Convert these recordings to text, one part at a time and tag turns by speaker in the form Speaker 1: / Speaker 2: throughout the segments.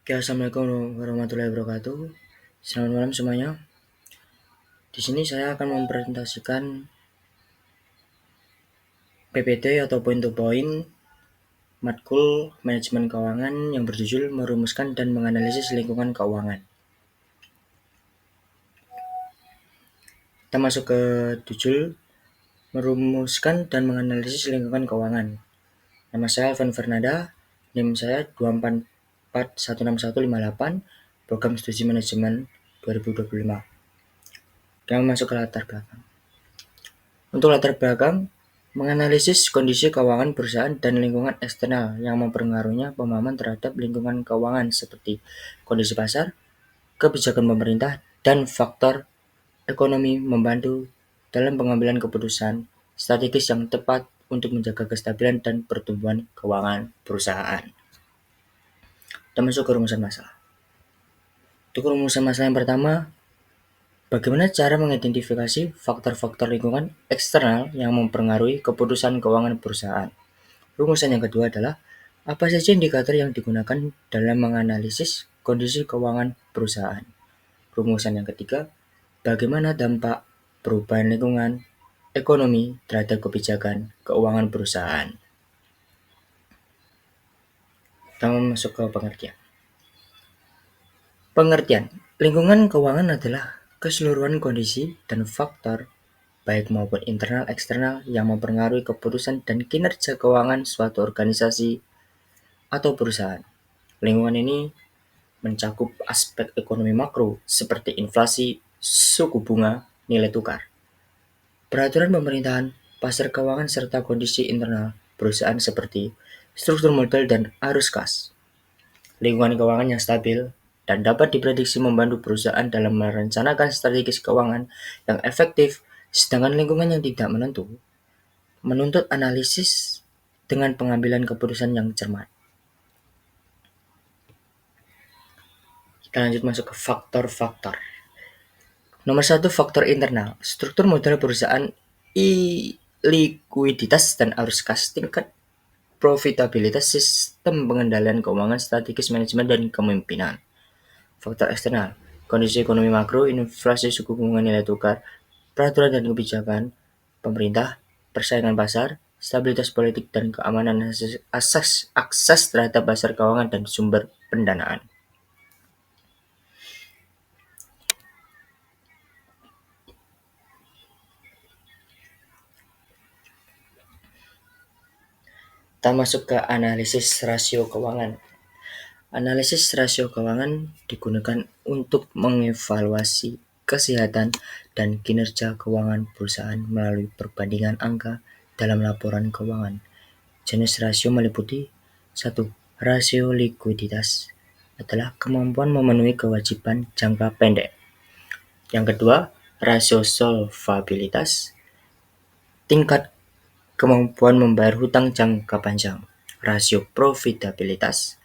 Speaker 1: Oke, Assalamualaikum warahmatullahi wabarakatuh. Selamat malam semuanya. Di sini saya akan mempresentasikan PPT atau point to point matkul manajemen keuangan yang berjudul merumuskan dan menganalisis lingkungan keuangan. Kita masuk ke judul merumuskan dan menganalisis lingkungan keuangan. Nama saya Alvan Fernanda, NIM saya 244161158, Program Studi Manajemen 2025. Kita masuk ke latar belakang. Untuk latar belakang, menganalisis kondisi keuangan perusahaan dan lingkungan eksternal yang mempengaruhinya pemahaman terhadap lingkungan keuangan seperti kondisi pasar, kebijakan pemerintah, dan faktor ekonomi membantu dalam pengambilan keputusan strategis yang tepat untuk menjaga kestabilan dan pertumbuhan keuangan perusahaan. Kita masuk ke rumusan masalah. Untuk rumusan masalah yang pertama, bagaimana cara mengidentifikasi faktor-faktor lingkungan eksternal yang mempengaruhi keputusan keuangan perusahaan? Rumusan yang kedua adalah apa saja indikator yang digunakan dalam menganalisis kondisi keuangan perusahaan. Rumusan yang ketiga, bagaimana dampak perubahan lingkungan ekonomi terhadap kebijakan keuangan perusahaan. Kita masuk ke pengertian. Pengertian, lingkungan keuangan adalah keseluruhan kondisi dan faktor baik maupun internal eksternal yang mempengaruhi keputusan dan kinerja keuangan suatu organisasi atau perusahaan. Lingkungan ini mencakup aspek ekonomi makro seperti inflasi, suku bunga, nilai tukar, peraturan pemerintahan, pasar keuangan serta kondisi internal perusahaan seperti struktur modal dan arus kas. Lingkungan keuangan yang stabil dan dapat diprediksi membantu perusahaan dalam merencanakan strategis keuangan yang efektif, sedangkan lingkungan yang tidak menentu menuntut analisis dengan pengambilan keputusan yang cermat. Kita lanjut masuk ke faktor-faktor. Nomor 1, faktor internal. Struktur modal perusahaan, likuiditas dan arus kas, tingkat profitabilitas, sistem pengendalian keuangan, strategis manajemen dan kepemimpinan. Faktor eksternal. Kondisi ekonomi makro, inflasi, suku bunga, nilai tukar, peraturan dan kebijakan pemerintah, persaingan pasar, stabilitas politik dan keamanan, akses terhadap pasar keuangan dan sumber pendanaan. Kita masuk ke analisis rasio keuangan. Analisis rasio keuangan digunakan untuk mengevaluasi kesehatan dan kinerja keuangan perusahaan melalui perbandingan angka dalam laporan keuangan. Jenis rasio meliputi 1. Rasio likuiditas adalah kemampuan memenuhi kewajiban jangka pendek. Yang kedua, rasio solvabilitas, tingkat kemampuan membayar hutang jangka panjang. Rasio profitabilitas,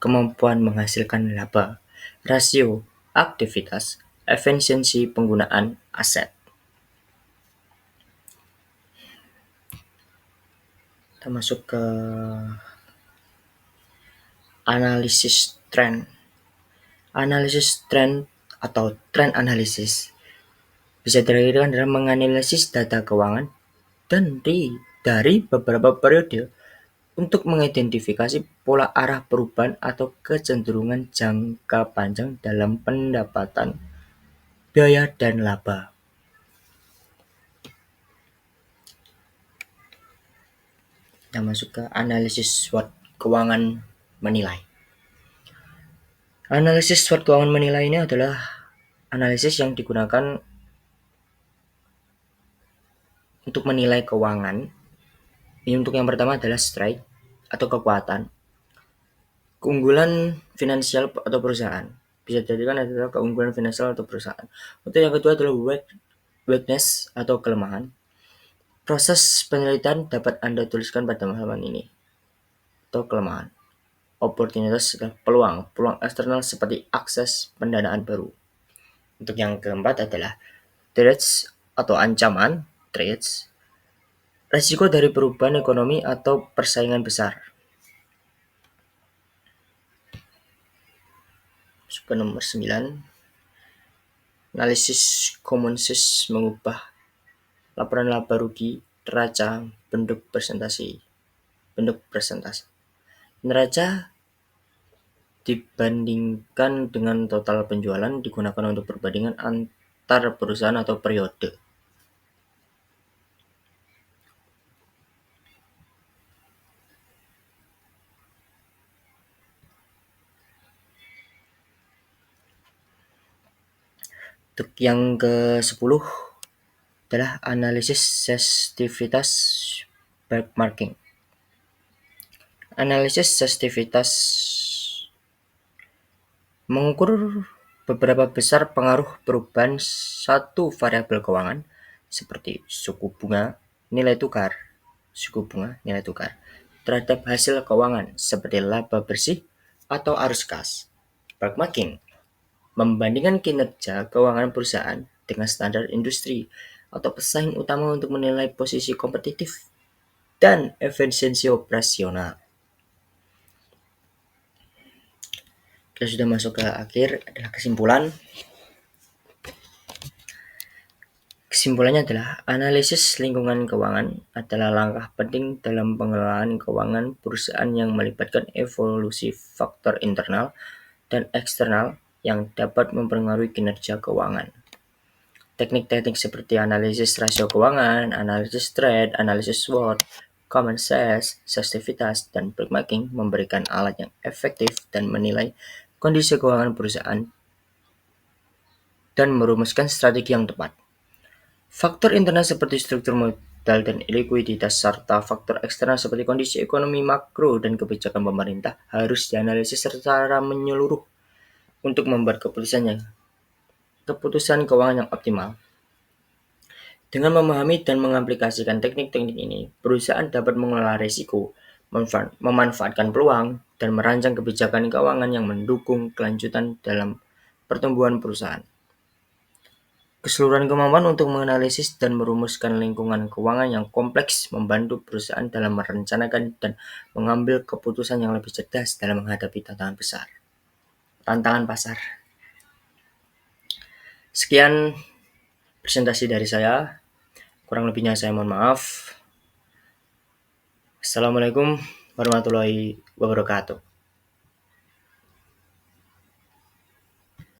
Speaker 1: kemampuan menghasilkan laba. Rasio aktivitas, efisiensi penggunaan aset. Kita masuk ke analisis tren. Analisis tren atau trend analysis bisa dilakukan dalam menganalisis data keuangan dari beberapa periode untuk mengidentifikasi pola arah perubahan atau kecenderungan jangka panjang dalam pendapatan, biaya, dan laba. Kita masuk ke analisis SWOT keuangan menilai. Analisis SWOT keuangan menilai ini adalah analisis yang digunakan untuk menilai keuangan. Ini untuk yang pertama adalah strength atau kekuatan, keunggulan finansial atau perusahaan. Bisa dijadikan adalah keunggulan finansial atau perusahaan. Untuk yang kedua adalah weakness atau kelemahan. Proses penelitian dapat Anda tuliskan pada halaman ini. Atau kelemahan. Opportunities adalah peluang eksternal seperti akses pendanaan baru. Untuk yang keempat adalah threats atau ancaman, risiko dari perubahan ekonomi atau persaingan besar. ke nomor 9, analisis common sense mengubah laporan laba rugi neraca bentuk presentasi. Neraca dibandingkan dengan total penjualan digunakan untuk perbandingan antar perusahaan atau periode. Untuk yang ke-10 adalah analisis sensitivitas benchmarking. Analisis sensitivitas mengukur beberapa besar pengaruh perubahan satu variabel keuangan seperti suku bunga, nilai tukar terhadap hasil keuangan seperti laba bersih atau arus kas. Benchmarking membandingkan kinerja keuangan perusahaan dengan standar industri atau pesaing utama untuk menilai posisi kompetitif dan efisiensi operasional. Kita sudah masuk ke akhir, adalah kesimpulan. Kesimpulannya adalah analisis lingkungan keuangan adalah langkah penting dalam pengelolaan keuangan perusahaan yang melibatkan evolusi faktor internal dan eksternal yang dapat mempengaruhi kinerja keuangan. Teknik-teknik seperti analisis rasio keuangan, analisis trade, analisis SWOT, common sense, sensitivitas, dan benchmarking memberikan alat yang efektif dan menilai kondisi keuangan perusahaan dan merumuskan strategi yang tepat. Faktor internal seperti struktur modal dan likuiditas serta faktor eksternal seperti kondisi ekonomi makro dan kebijakan pemerintah harus dianalisis secara menyeluruh untuk membuat keputusan keuangan yang optimal. Dengan memahami dan mengaplikasikan teknik-teknik ini, perusahaan dapat mengelola risiko, memanfaatkan peluang, dan merancang kebijakan keuangan yang mendukung kelanjutan dalam pertumbuhan perusahaan. Keseluruhan kemampuan untuk menganalisis dan merumuskan lingkungan keuangan yang kompleks membantu perusahaan dalam merencanakan dan mengambil keputusan yang lebih cerdas dalam menghadapi tantangan pasar. Sekian presentasi dari saya. Kurang lebihnya saya mohon maaf. Assalamualaikum warahmatullahi wabarakatuh.